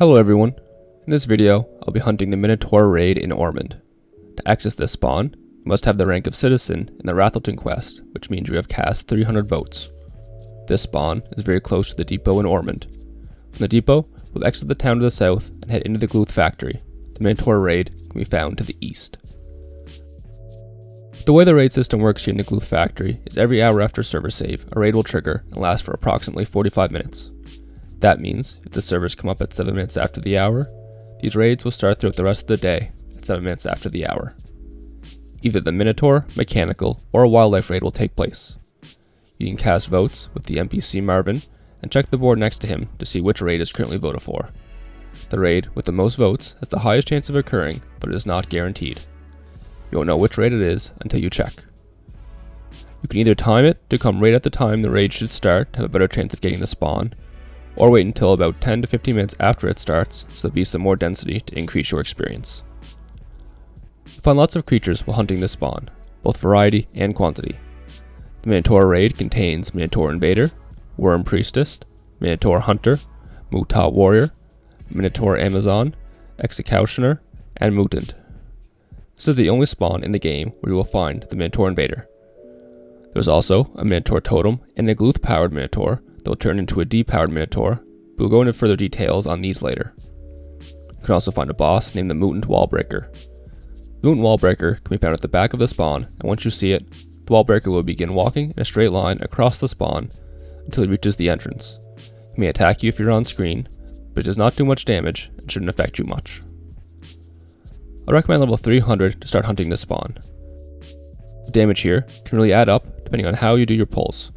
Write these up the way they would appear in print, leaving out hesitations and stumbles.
Hello everyone, in this video I'll be hunting the Minotaur Raid in Oramond. To access this spawn, you must have the rank of Citizen in the Rathleton quest, which means you have cast 300 votes. This spawn is very close to the depot in Oramond. From the depot, we'll exit the town to the south and head into the Glooth factory. The Minotaur Raid can be found to the east. The way the raid system works here in the Glooth factory is every hour after server save, a raid will trigger and last for approximately 45 minutes. That means, if the servers come up at 7 minutes after the hour, these raids will start throughout the rest of the day at 7 minutes after the hour. Either the Minotaur, Mechanical, or a Wildlife raid will take place. You can cast votes with the NPC Marvin and check the board next to him to see which raid is currently voted for. The raid with the most votes has the highest chance of occurring, but it is not guaranteed. You won't know which raid it is until you check. You can either time it to come right at the time the raid should start to have a better chance of getting the spawn, or wait until about 10 to 15 minutes after it starts so there'll be some more density to increase your experience. You'll find lots of creatures while hunting this spawn, both variety and quantity. The Minotaur Raid contains Minotaur Invader, Worm Priestess, Minotaur Hunter, Mutah Warrior, Minotaur Amazon, Executioner, and Mutant. This is the only spawn in the game where you will find the Minotaur Invader. There's also a Minotaur Totem and a Glooth Powered Minotaur that will turn into a Depowered Minotaur, but we'll go into further details on these later. You can also find a boss named the Mutant Wallbreaker. The Mutant Wallbreaker can be found at the back of the spawn, and once you see it, the Wallbreaker will begin walking in a straight line across the spawn until it reaches the entrance. It may attack you if you're on screen, but it does not do much damage and shouldn't affect you much. I recommend level 300 to start hunting this spawn. The damage here can really add up depending on how you do your pulls.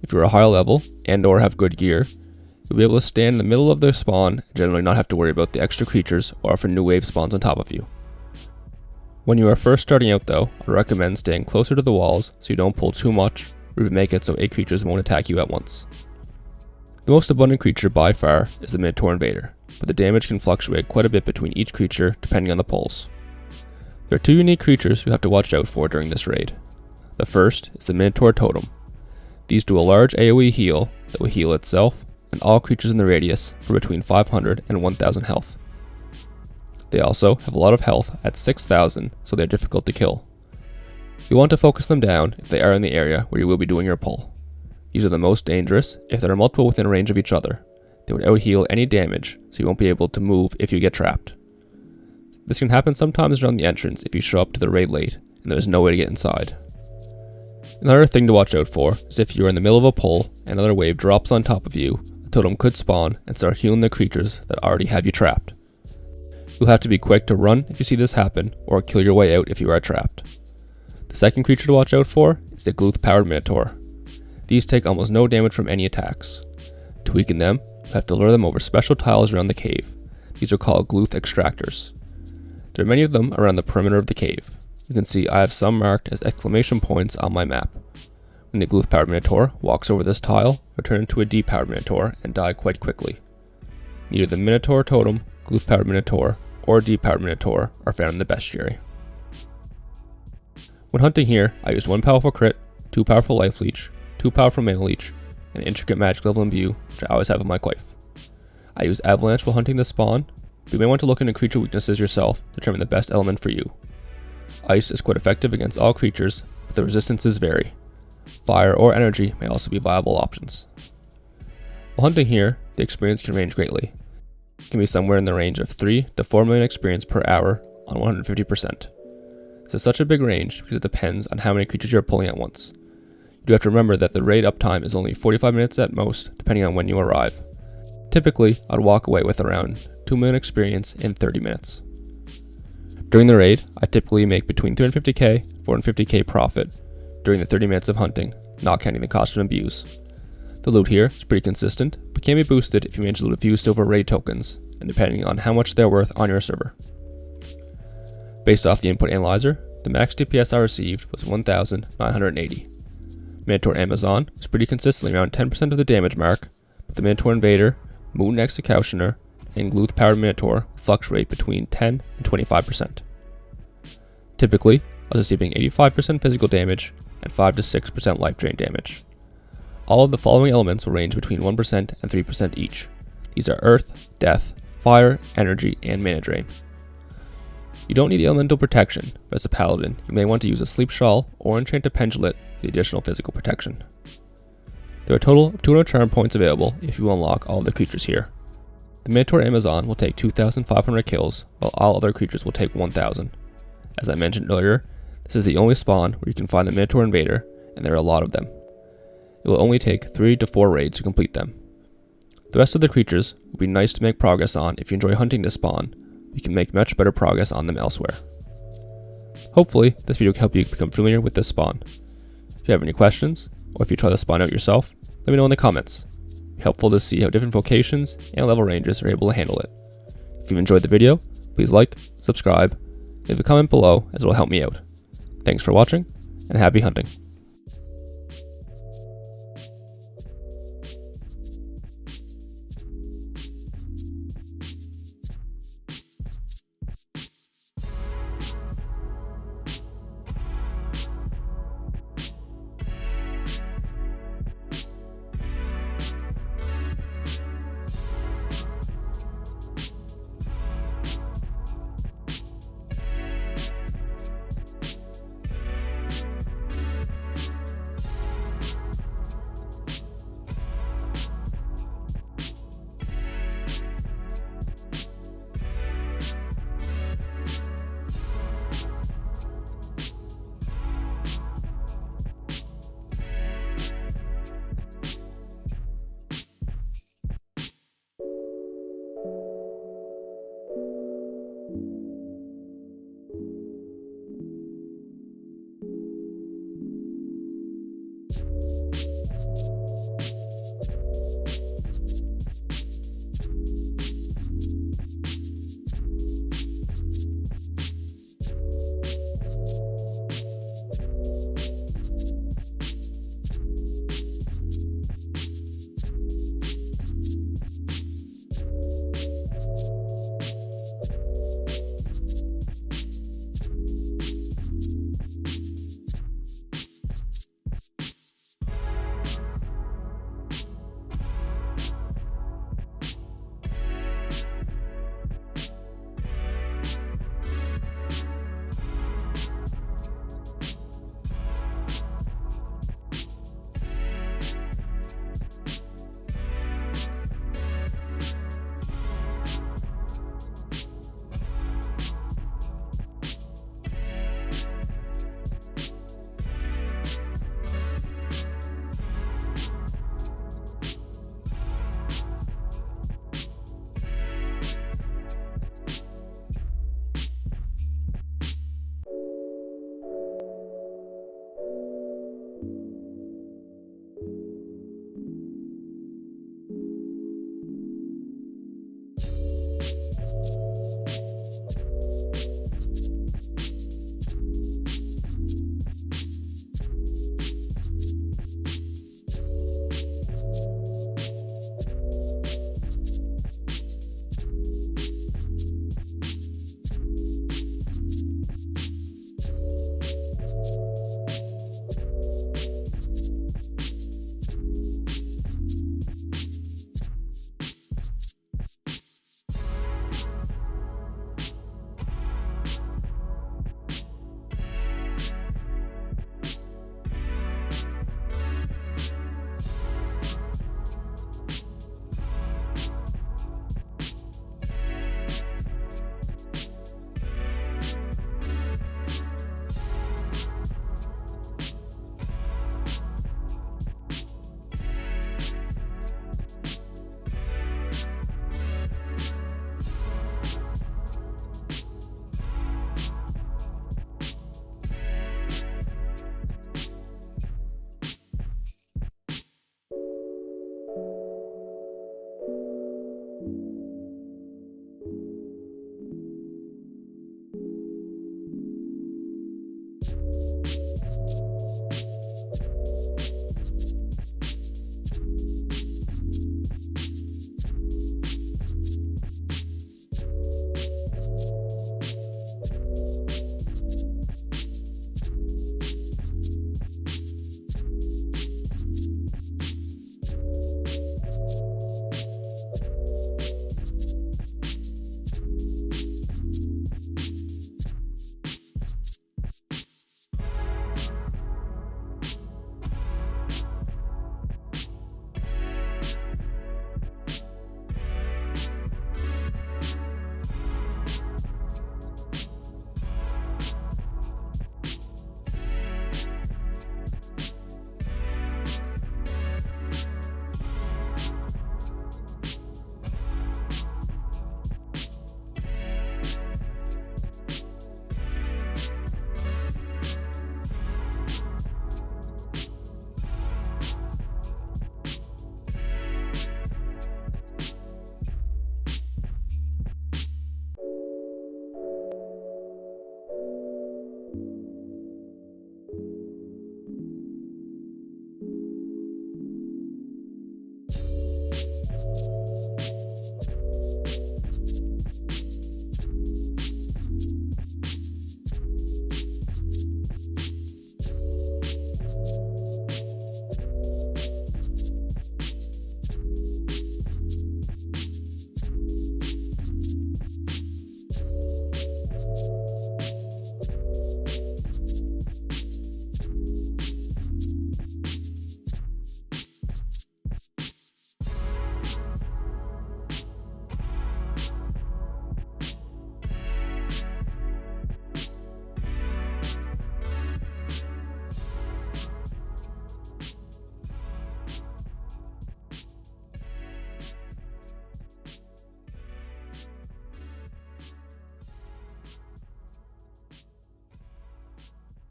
If you're a higher level and or have good gear, you'll be able to stand in the middle of the spawn and generally not have to worry about the extra creatures or if a new wave spawns on top of you. When you are first starting out though, I recommend staying closer to the walls so you don't pull too much or even make it so 8 creatures won't attack you at once. The most abundant creature by far is the Minotaur Invader, but the damage can fluctuate quite a bit between each creature depending on the pulls. There are 2 unique creatures you have to watch out for during this raid. The first is the Minotaur Totem. These do a large AoE heal that will heal itself and all creatures in the radius for between 500 and 1000 health. They also have a lot of health at 6000, so they're difficult to kill. You want to focus them down if they are in the area where you will be doing your pull. These are the most dangerous if there are multiple within range of each other. They would out-heal any damage, so you won't be able to move if you get trapped. This can happen sometimes around the entrance if you show up to the raid late and there is no way to get inside. Another thing to watch out for is if you're in the middle of a pull and another wave drops on top of you, a totem could spawn and start healing the creatures that already have you trapped. You'll have to be quick to run if you see this happen, or kill your way out if you are trapped. The second creature to watch out for is the Glooth Powered Minotaur. These take almost no damage from any attacks. To weaken them, you have to lure them over special tiles around the cave. These are called Glooth Extractors. There are many of them around the perimeter of the cave. You can see I have some marked as exclamation points on my map. When the Glooth Powered Minotaur walks over this tile, he'll turn into a Depowered Minotaur and die quite quickly. Neither the Minotaur Totem, Glooth Powered Minotaur, or Depowered Minotaur are found in the bestiary. When hunting here, I used 1 powerful crit, 2 powerful life leech, 2 powerful mana leech, and an intricate magic level imbue, which I always have in my coif. I use Avalanche while hunting this spawn, but you may want to look into creature weaknesses yourself to determine the best element for you. Ice is quite effective against all creatures, but the resistances vary. Fire or energy may also be viable options. While hunting here, the experience can range greatly. It can be somewhere in the range of 3 to 4 million experience per hour on 150%. This is such a big range because it depends on how many creatures you're pulling at once. You do have to remember that the raid uptime is only 45 minutes at most, depending on when you arrive. Typically, I'd walk away with around 2 million experience in 30 minutes. During the raid, I typically make between 350k and 450k profit during the 30 minutes of hunting, not counting the cost of imbues. The loot here is pretty consistent, but can be boosted if you manage to loot a few silver raid tokens, and depending on how much they're worth on your server. Based off the input analyzer, the max DPS I received was 1980. Minotaur Amazon is pretty consistently around 10% of the damage mark, but the Minotaur Invader, Mutant Executioner, and Glooth Powered Minotaur fluctuate between 10 and 25%. Typically, I was receiving 85% physical damage and 5 to 6% life drain damage. All of the following elements will range between 1% and 3% each. These are Earth, Death, fire, energy, and mana drain. You don't need the elemental protection, but as a Paladin, you may want to use a Sleep Shawl or Enchanted Pendulet for the additional physical protection. There are a total of 200 charm points available if you unlock all of the creatures here. The Minotaur Amazon will take 2,500 kills, while all other creatures will take 1,000. As I mentioned earlier, this is the only spawn where you can find the Minotaur Invader, and there are a lot of them. It will only take 3 to 4 raids to complete them. The rest of the creatures will be nice to make progress on if you enjoy hunting this spawn. You can make much better progress on them elsewhere. Hopefully, this video can help you become familiar with this spawn. If you have any questions, or if you try the spawn out yourself, let me know in the comments. It'd be helpful to see how different vocations and level ranges are able to handle it. If you've enjoyed the video, please like, subscribe, leave a comment below as it will help me out. Thanks for watching, and happy hunting.